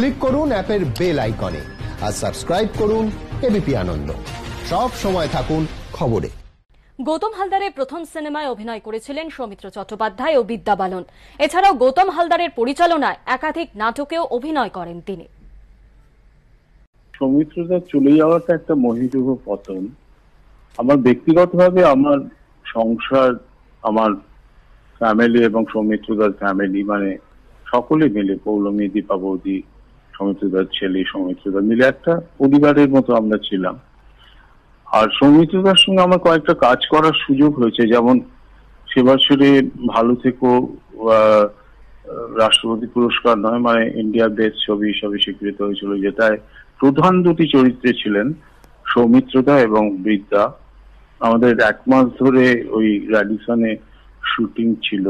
Click করুন অ্যাপের bell আইকনে আর সাবস্ক্রাইব করুন এবিপি আনন্দ। সব সময় থাকুন খবরে। গৌতম হালদারের প্রথম সিনেমায় অভিনয় করেছিলেন সৌমিত্র চট্টোপাধ্যায় ও বিদ্যা বালন। এছাড়াও গৌতম হালদারের পরিচালনায় একাধিক নাটকেও অভিনয় করেন তিনি। সৌমিত্রদার চলে যাওয়াটা একটা মহিরুহ পতন। আমার ব্যক্তিগতভাবে আমার সংসার, আমার ফ্যামিলি এবং সৌমিত্রদার ফ্যামিলি, মানে সকলে মিলে, পৌলমী, দীপা বৌদি, সৌমিত্রদার ছেলে, সৌমিত্রদা মিলে একটা পরিবারের মতো আমরা ছিলাম। আর সৌমিত্রদার সঙ্গে আমার কয়েকটা কাজ করার সুযোগ হয়েছে, যেমন সেবাসুরে ভালো থেকো রাষ্ট্রপতি পুরস্কার নয়, মানে ইন্ডিয়া বেস্ট ছবি হিসাবে স্বীকৃত হয়েছিল, যেটায় প্রধান দুটি চরিত্রে ছিলেন সৌমিত্রদা এবং বিদ্যা। আমাদের 1 মাস ধরে ওই র্যাডিসনে শুটিং ছিল,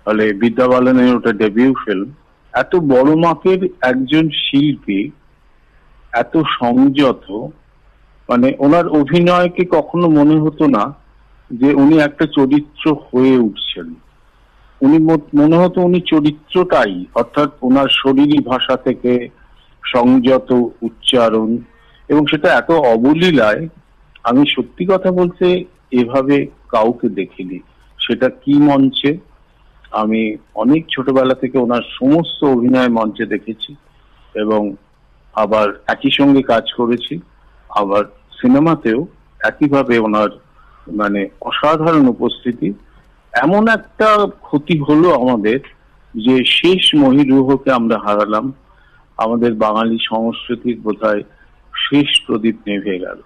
ফলে বিদ্যা বালনের ওটা ডেবিউ ফিল্ম। এত বড় মাপের একজন শিল্পী, এত সংযত, মানে ওনার অভিনয়কে কখনো মনে হতো না যে উনি একটা চরিত্র হয়ে উঠছেন। উনি মনে হতো উনি চরিত্রটাই, অর্থাৎ ওনার শরীরী ভাষা থেকে সংযত উচ্চারণ, এবং সেটা এত অবলীলায়, আমি সত্যি কথা বলতে এভাবে কাউকে দেখিনি। সেটা কি মঞ্চে, আমি অনেক ছোটবেলা থেকে ওনার সমস্ত অভিনয় মঞ্চে দেখেছি এবং আবার একই সঙ্গে কাজ করেছি, আবার সিনেমাতেও একইভাবে ওনার মানে অসাধারণ উপস্থিতি। এমন একটা ক্ষতি হলো আমাদের যে শেষ মহিরুহকে আমরা হারালাম। আমাদের বাঙালি সংস্কৃতির বোধহয় শেষ প্রদীপ নিভে গেল।